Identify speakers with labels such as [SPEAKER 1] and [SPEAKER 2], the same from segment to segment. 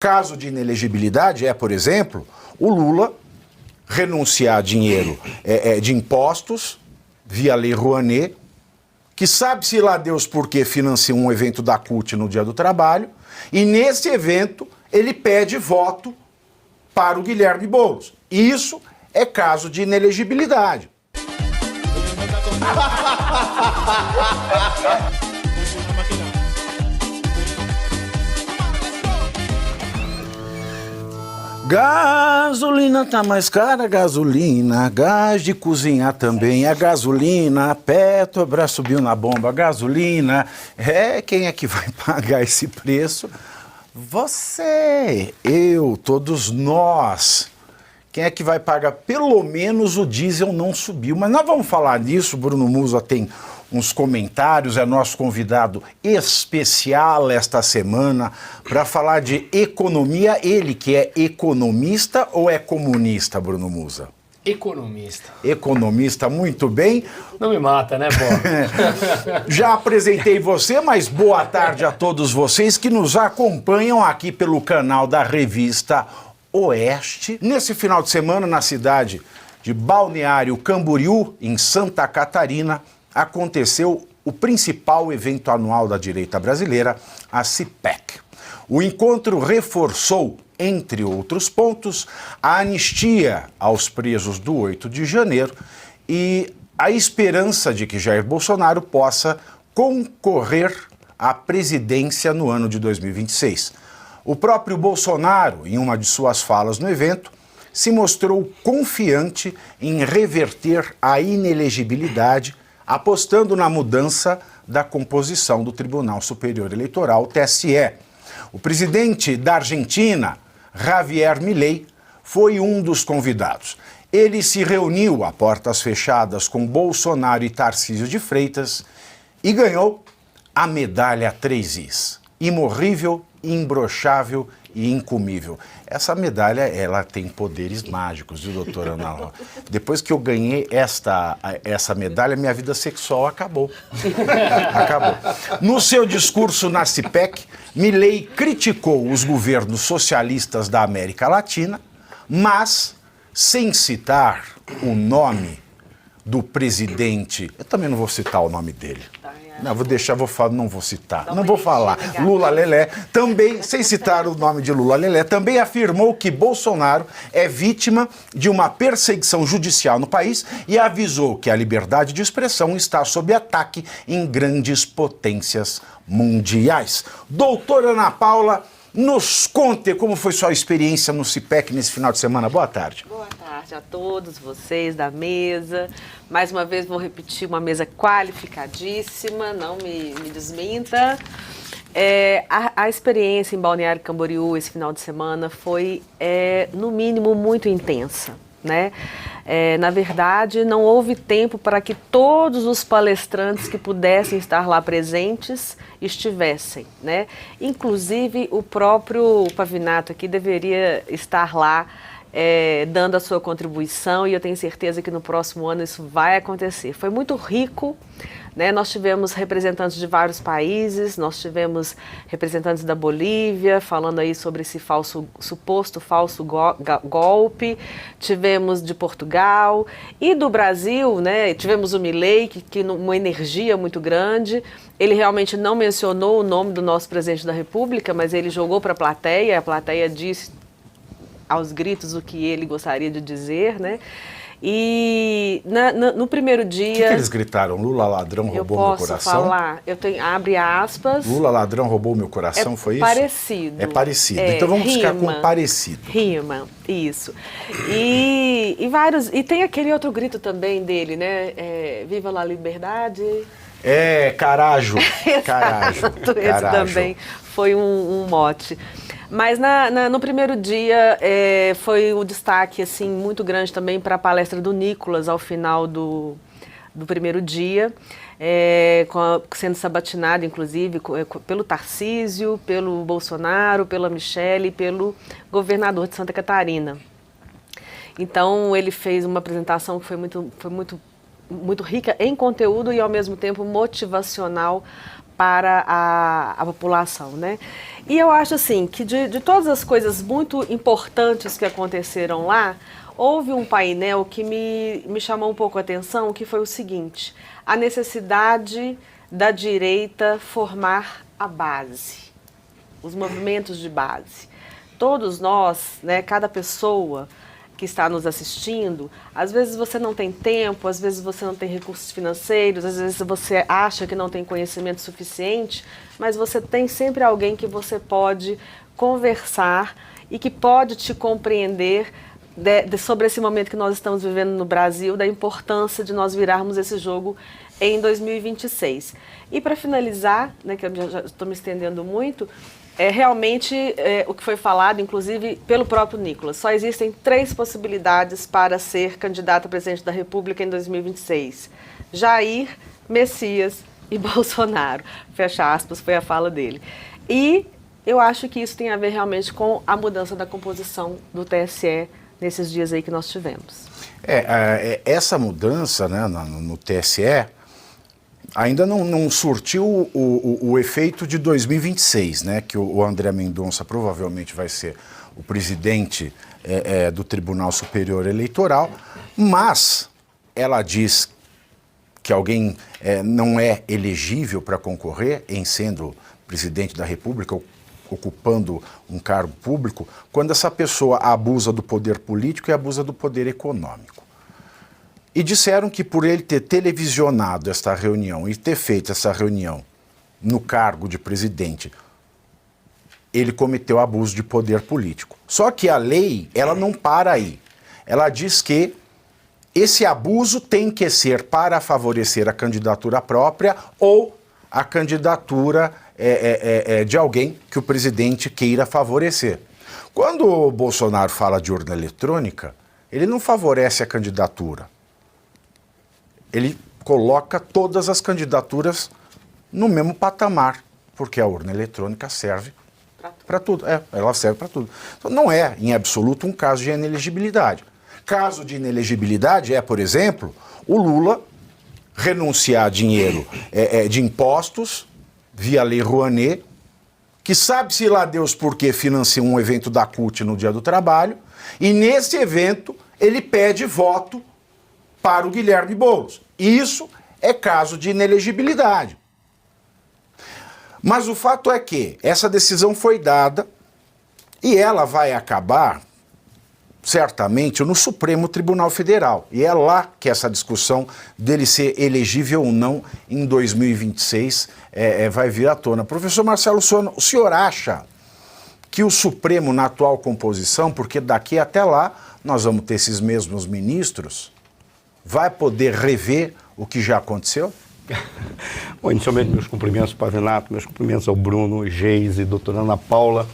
[SPEAKER 1] Caso de inelegibilidade é, por exemplo, o Lula renunciar a dinheiro de impostos via Lei Rouanet, que sabe-se lá Deus por que financia um evento da CUT no Dia do Trabalho, e nesse evento ele pede voto para o Guilherme Boulos. Isso é caso de inelegibilidade. Gasolina tá mais cara, gasolina, gás de cozinhar também, a gasolina, a Petrobras subiu na bomba, a gasolina, quem é que vai pagar esse preço? Você, eu, todos nós. Quem é que vai pagar? Pelo menos o diesel não subiu, mas nós vamos falar disso, Bruno Musa tem uns comentários, é nosso convidado especial esta semana para falar de economia. Ele que é economista ou é comunista, Bruno Musa?
[SPEAKER 2] Economista.
[SPEAKER 1] Economista, muito bem.
[SPEAKER 2] Não me mata, né, Bob?
[SPEAKER 1] Já apresentei você, mas boa tarde a todos vocês que nos acompanham aqui pelo canal da Revista Oeste. Nesse final de semana, na cidade de Balneário Camboriú, em Santa Catarina, aconteceu o principal evento anual da direita brasileira, a CPEC. O encontro reforçou, entre outros pontos, a anistia aos presos do 8 de janeiro e a esperança de que Jair Bolsonaro possa concorrer à presidência no ano de 2026. O próprio Bolsonaro, em uma de suas falas no evento, se mostrou confiante em reverter a inelegibilidade, apostando na mudança da composição do Tribunal Superior Eleitoral, TSE. O presidente da Argentina, Javier Milei, foi um dos convidados. Ele se reuniu a portas fechadas com Bolsonaro e Tarcísio de Freitas e ganhou a medalha 3Is: imorrível, imbrochável e incomível. Essa medalha, ela tem poderes mágicos, viu, doutora Ana Laura? Depois que eu ganhei essa medalha, minha vida sexual acabou. Acabou. No seu discurso na CPEC, Milei criticou os governos socialistas da América Latina, mas sem citar o nome do presidente. Eu também não vou citar o nome dele. Não, não vou citar, não vou falar. Lula Lelé, também, sem citar o nome de Lula Lelé, também afirmou que Bolsonaro é vítima de uma perseguição judicial no país e avisou que a liberdade de expressão está sob ataque em grandes potências mundiais. Doutora Ana Paula, nos conte como foi sua experiência no CPEC nesse final de semana. Boa tarde.
[SPEAKER 3] Boa tarde a todos vocês da mesa. Mais uma vez vou repetir, uma mesa qualificadíssima, não me desminta. A experiência em Balneário Camboriú esse final de semana foi, no mínimo, muito intensa, né? Na verdade, não houve tempo para que todos os palestrantes que pudessem estar lá presentes estivessem, né? Inclusive, o próprio Pavinato aqui deveria estar lá dando a sua contribuição, e eu tenho certeza que no próximo ano isso vai acontecer. Foi muito rico, né? Nós tivemos representantes de vários países, nós tivemos representantes da Bolívia falando aí sobre esse suposto falso golpe, tivemos de Portugal e do Brasil, né? Tivemos o Milei, que uma energia muito grande. Ele realmente não mencionou o nome do nosso presidente da República, mas ele jogou para a plateia disse aos gritos o que ele gostaria de dizer, né? E no primeiro dia...
[SPEAKER 1] O que eles gritaram? Lula ladrão roubou meu coração?
[SPEAKER 3] Eu posso falar, abre aspas...
[SPEAKER 1] Lula ladrão roubou meu coração, foi isso?
[SPEAKER 3] Parecido.
[SPEAKER 1] É parecido. Então vamos ficar com parecido.
[SPEAKER 3] Rima, isso. E vários... E tem aquele outro grito também dele, né? Viva la liberdade...
[SPEAKER 1] Carajo. Carajo.
[SPEAKER 3] Esse também foi um mote. Mas no primeiro dia foi um destaque assim, muito grande também para a palestra do Nicolas ao final do primeiro dia, sendo sabatinado, inclusive, pelo Tarcísio, pelo Bolsonaro, pela Michelle e pelo governador de Santa Catarina. Então, ele fez uma apresentação que foi muito rica em conteúdo e, ao mesmo tempo, motivacional para a população, né? E eu acho assim que de todas as coisas muito importantes que aconteceram lá, houve um painel que me chamou um pouco a atenção, que foi o seguinte: a necessidade da direita formar a base, os movimentos de base. Todos nós, né, cada pessoa que está nos assistindo, às vezes você não tem tempo, às vezes você não tem recursos financeiros, às vezes você acha que não tem conhecimento suficiente, mas você tem sempre alguém que você pode conversar e que pode te compreender sobre esse momento que nós estamos vivendo no Brasil, da importância de nós virarmos esse jogo em 2026. E para finalizar, né, que eu já estou me estendendo muito, realmente o que foi falado, inclusive pelo próprio Nicolas, só existem 3 possibilidades para ser candidato a presidente da República em 2026. Jair, Messias e Bolsonaro. Fecha aspas, foi a fala dele. E eu acho que isso tem a ver realmente com a mudança da composição do TSE nesses dias aí que nós tivemos.
[SPEAKER 1] Essa mudança, né, no TSE ainda não surtiu o efeito de 2026, né, que o André Mendonça provavelmente vai ser o presidente do Tribunal Superior Eleitoral, mas ela diz que alguém não é elegível para concorrer em sendo presidente da República, ocupando um cargo público, quando essa pessoa abusa do poder político e abusa do poder econômico. E disseram que por ele ter televisionado esta reunião e ter feito essa reunião no cargo de presidente, ele cometeu abuso de poder político. Só que a lei, ela não para aí. Ela diz que esse abuso tem que ser para favorecer a candidatura própria ou a candidatura de alguém que o presidente queira favorecer. Quando o Bolsonaro fala de urna eletrônica, ele não favorece a candidatura. Ele coloca todas as candidaturas no mesmo patamar, porque a urna eletrônica serve para tudo. Ela serve para tudo. Então, não é, em absoluto, um caso de inelegibilidade. Caso de inelegibilidade é, por exemplo, o Lula renunciar a dinheiro de impostos via Lei Rouanet, que sabe-se lá Deus por que financia um evento da CUT no Dia do Trabalho, e nesse evento ele pede voto para o Guilherme Boulos. Isso é caso de inelegibilidade. Mas o fato é que essa decisão foi dada e ela vai acabar, certamente, no Supremo Tribunal Federal. E é lá que essa discussão dele ser elegível ou não em 2026 vai vir à tona. Professor Marcelo Sono, o senhor acha que o Supremo, na atual composição, porque daqui até lá nós vamos ter esses mesmos ministros, vai poder rever o que já aconteceu?
[SPEAKER 4] Bom, inicialmente, meus cumprimentos para o Renato, meus cumprimentos ao Bruno, Geise, doutora Ana Paula,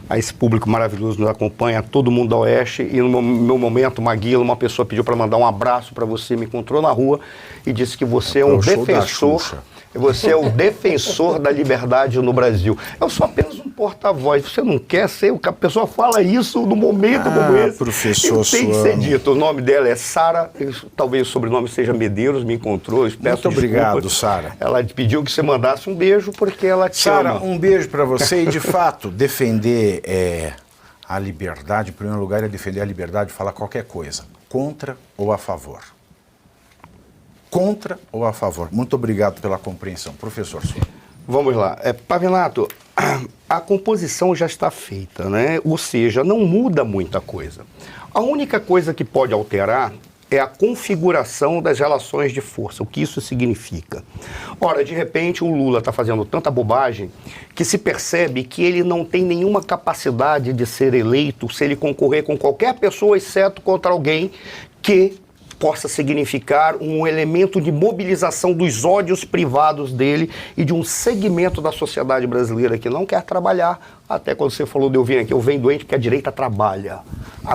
[SPEAKER 4] a esse público maravilhoso que nos acompanha, a todo mundo da Oeste. E no meu momento, Maguila, uma pessoa pediu para mandar um abraço para você, me encontrou na rua e disse que você é um defensor. Você é o defensor da liberdade no Brasil. Eu sou apenas um porta-voz. Você não quer ser o que a pessoa fala isso no momento como esse?
[SPEAKER 1] Professor,
[SPEAKER 4] tem que ser dito. O nome dela é Sara, talvez o sobrenome seja Medeiros, me encontrou.
[SPEAKER 1] Muito obrigado, Sara.
[SPEAKER 4] Ela pediu que você mandasse um beijo porque ela te ama.
[SPEAKER 1] Sara, um beijo para você e, de fato, defender a liberdade, em primeiro lugar, é defender a liberdade de falar qualquer coisa, contra ou a favor. Contra ou a favor? Muito obrigado pela compreensão. Professor Sono.
[SPEAKER 4] Vamos lá. Pavinato, a composição já está feita, né? Ou seja, não muda muita coisa. A única coisa que pode alterar é a configuração das relações de força, o que isso significa. Ora, de repente, o Lula está fazendo tanta bobagem que se percebe que ele não tem nenhuma capacidade de ser eleito se ele concorrer com qualquer pessoa, exceto contra alguém que possa significar um elemento de mobilização dos ódios privados dele e de um segmento da sociedade brasileira que não quer trabalhar. Até quando você falou de eu vir aqui, eu venho doente porque a direita trabalha.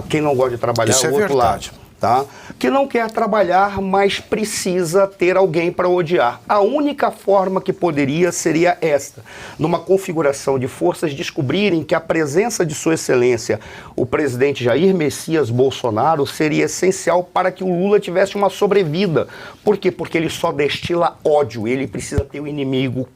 [SPEAKER 4] Quem não gosta de trabalhar
[SPEAKER 1] isso
[SPEAKER 4] é o outro
[SPEAKER 1] verdade.
[SPEAKER 4] lado. tá? Que não quer trabalhar, mas precisa ter alguém para odiar. A única forma que poderia seria esta: numa configuração de forças, descobrirem que a presença de Sua Excelência, o presidente Jair Messias Bolsonaro, seria essencial para que o Lula tivesse uma sobrevida. Por quê? Porque ele só destila ódio, ele precisa ter o inimigo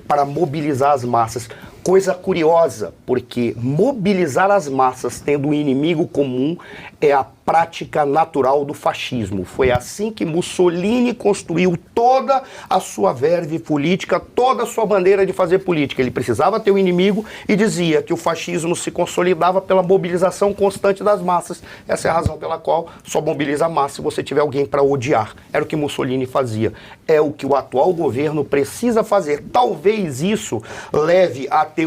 [SPEAKER 4] para mobilizar as massas. Coisa curiosa, porque mobilizar as massas tendo um inimigo comum é a prática natural do fascismo. Foi assim que Mussolini construiu toda a sua verve política, toda a sua bandeira de fazer política. Ele precisava ter um inimigo e dizia que o fascismo se consolidava pela mobilização constante das massas. Essa é a razão pela qual só mobiliza a massa se você tiver alguém para odiar. Era o que Mussolini fazia. É o que o atual governo precisa fazer. Talvez isso leve a ter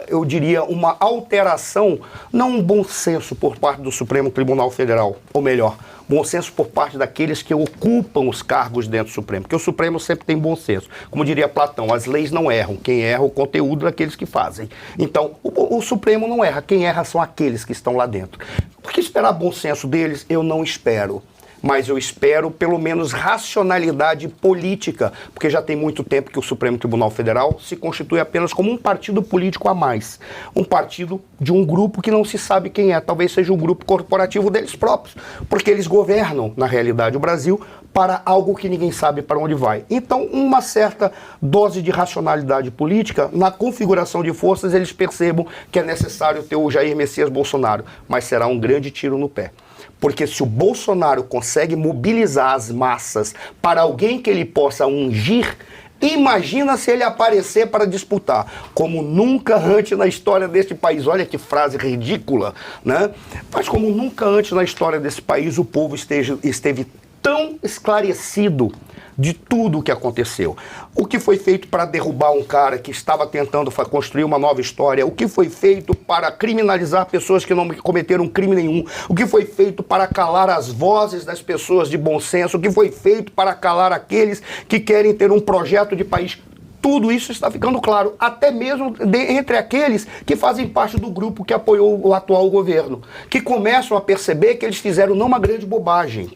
[SPEAKER 4] eu diria, uma alteração, não um bom senso por parte do Supremo Tribunal Federal, ou melhor, bom senso por parte daqueles que ocupam os cargos dentro do Supremo, porque o Supremo sempre tem bom senso. Como diria Platão, as leis não erram, quem erra é o conteúdo daqueles que fazem. Então, o Supremo não erra, quem erra são aqueles que estão lá dentro. Por que esperar bom senso deles? Eu não espero. Mas eu espero, pelo menos, racionalidade política, porque já tem muito tempo que o Supremo Tribunal Federal se constitui apenas como um partido político a mais. Um partido de um grupo que não se sabe quem é, talvez seja um grupo corporativo deles próprios, porque eles governam, na realidade, o Brasil para algo que ninguém sabe para onde vai. Então, uma certa dose de racionalidade política, na configuração de forças, eles percebam que é necessário ter o Jair Messias Bolsonaro, mas será um grande tiro no pé. Porque se o Bolsonaro consegue mobilizar as massas para alguém que ele possa ungir, imagina se ele aparecer para disputar, como nunca antes na história deste país. Olha que frase ridícula, né? Mas como nunca antes na história desse país o povo esteve tão esclarecido de tudo o que aconteceu. O que foi feito para derrubar um cara que estava tentando construir uma nova história, o que foi feito para criminalizar pessoas que não cometeram crime nenhum, o que foi feito para calar as vozes das pessoas de bom senso, o que foi feito para calar aqueles que querem ter um projeto de país. Tudo isso está ficando claro, até mesmo entre aqueles que fazem parte do grupo que apoiou o atual governo, que começam a perceber que eles fizeram não uma grande bobagem,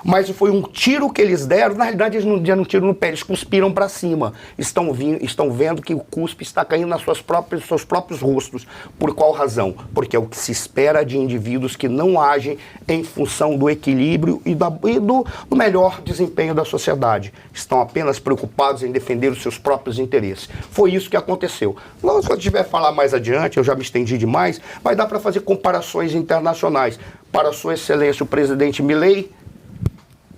[SPEAKER 4] mas foi um tiro que eles deram. Na realidade, eles não deram um tiro no pé, eles cuspiram para cima. Estão vendo que o cuspe está caindo nos seus próprios rostos. Por qual razão? Porque é o que se espera de indivíduos que não agem em função do equilíbrio e do melhor desempenho da sociedade. Estão apenas preocupados em defender os seus próprios interesses. Foi isso que aconteceu. Se eu tiver a falar mais adiante, eu já me estendi demais, vai dar para fazer comparações internacionais. Para Sua Excelência, o presidente Milei,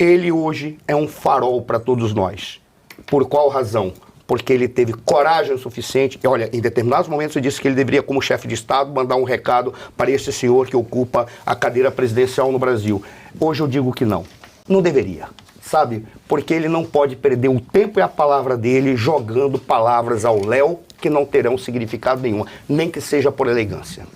[SPEAKER 4] ele hoje é um farol para todos nós. Por qual razão? Porque ele teve coragem o suficiente. E olha, em determinados momentos ele disse que ele deveria, como chefe de Estado, mandar um recado para esse senhor que ocupa a cadeira presidencial no Brasil. Hoje eu digo que não. Não deveria, sabe? Porque ele não pode perder o tempo e a palavra dele jogando palavras ao léu que não terão significado nenhum, nem que seja por elegância.